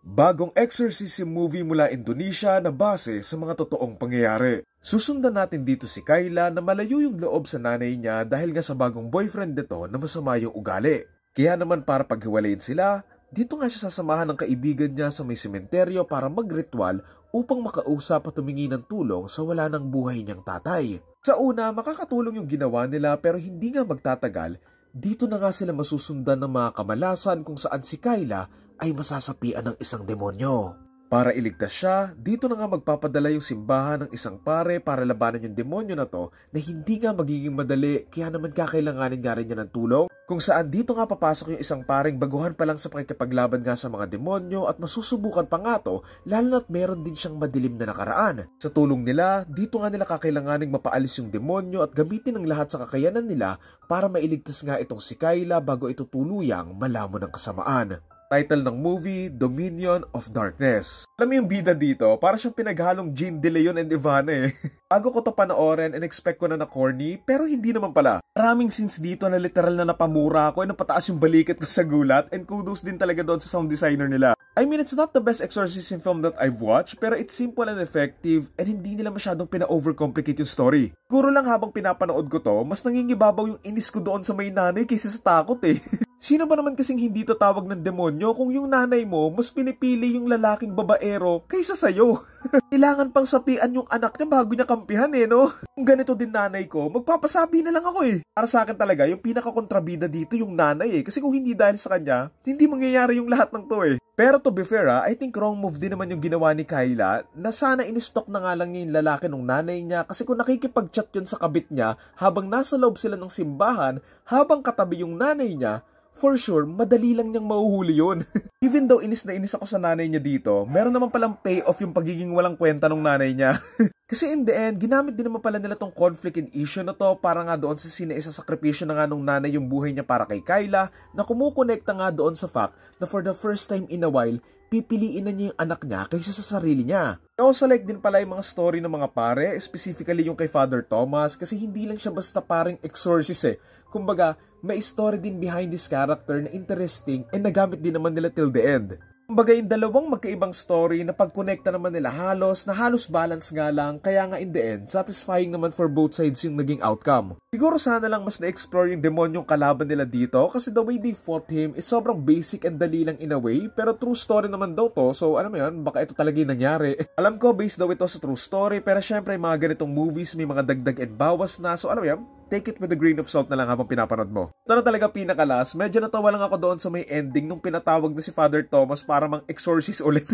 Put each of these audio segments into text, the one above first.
Bagong exorcism movie mula Indonesia na base sa mga totoong pangyayari. Susundan natin dito si Kyla na malayo yung loob sa nanay niya dahil nga sa bagong boyfriend nito na masama yung ugali. Kaya naman para paghiwalayin sila, dito nga siya sasamahan ng kaibigan niya sa may sementeryo para magritual upang makausap at tumingi ng tulong sa wala ng buhay niyang tatay. Sa una, makakatulong yung ginawa nila pero hindi nga magtatagal, dito na nga sila masusundan ng mga kamalasan kung saan si Kyla ay masasapian ng isang demonyo. Para iligtas siya, dito na nga magpapadala yung simbahan ng isang pare para labanan yung demonyo na to na hindi nga magiging madali kaya naman kakailanganin nga rin niya ng tulong. Kung saan dito nga papasok yung isang pareng baguhan pa lang sa pakikipaglaban nga sa mga demonyo at masusubukan pa nga to lalo na't meron din siyang madilim na nakaraan. Sa tulong nila, dito nga nila kakailanganing mapaalis yung demonyo at gamitin ang lahat sa kakayanan nila para mailigtas nga itong si Kyla bago ito tuluyang malamon ng kasamaan. Title ng movie, Dominion of Darkness. Alam mo yung bida dito, para siyang pinaghalong Jean De Leon and Ivana eh. Bago ko to panoorin and expect ko na corny, pero hindi naman pala. Maraming scenes dito na literal na napamura ako and napataas yung balikat ko sa gulat and kudos din talaga doon sa sound designer nila. I mean, it's not the best exorcism film that I've watched, pero it's simple and effective and hindi nila masyadong pina-overcomplicate yung story. Siguro lang habang pinapanood ko to, mas nangingibabaw yung inis ko doon sa may nanay kaysa sa takot eh. Sino ba naman kasing hindi tatawag ng demonyo kung yung nanay mo mas pinipili yung lalaking babaero kaysa sa'yo? Kailangan pang sapian yung anak niya bago niya kampihan eh, no? Kung ganito din nanay ko, magpapasabi na lang ako eh. Para sa akin talaga, yung pinakakontrabida dito yung nanay eh. Kasi kung hindi dahil sa kanya, hindi mangyayari yung lahat ng to eh. Pero to be fair I think wrong move din naman yung ginawa ni Kyla na sana in-stock na nga lang niya yung lalaki ng nanay niya kasi kung nakikipag-chat yun sa kabit niya habang nasa loob sila ng simbahan, habang katabi yung nanay niya, for sure, madali lang niyang mahuhuli yun. Even though inis na inis ako sa nanay niya dito, meron naman palang payoff yung pagiging walang kwenta ng nanay niya. Kasi in the end, ginamit din naman pala nila tong conflict and issue na to para nga doon sa isa-sakripisyo na nga nung nanay yung buhay niya para kay Kyla na kumukonekta nga doon sa fact na for the first time in a while, pipiliin na niya yung anak niya kaysa sa sarili niya. I also like din pala yung mga story ng mga pare, specifically yung kay Father Thomas kasi hindi lang siya basta paring exorcist eh. Kumbaga, may story din behind this character na interesting and nagamit din naman nila till the end. Kumbaga yung dalawang magkaibang story na pagkonekta naman nila halos balance nga lang kaya nga in the end, satisfying naman for both sides yung naging outcome. Siguro sana lang mas na-explore yung demonyong kalaban nila dito kasi the way they fought him is sobrang basic and dali lang in a way pero true story naman daw to so alam mo yun, baka ito talaga yung nangyari. Alam ko based daw ito sa true story pero syempre mga ganitong movies may mga dagdag and bawas na so alam mo yan, take it with a grain of salt na lang habang pinapanood mo. Ito na talaga pinakalas, medyo natawa lang ako doon sa may ending nung pinatawag na si Father Thomas para mang-exorcist ulit.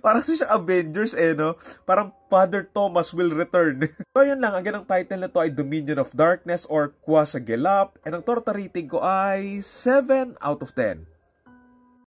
Parang siya Avengers eh, no? Parang Father Thomas will return. So yun lang, ang title na to ay Dominion of Darkness or Kuasa Gelap and ang torta rating ko ay 7 out of 10.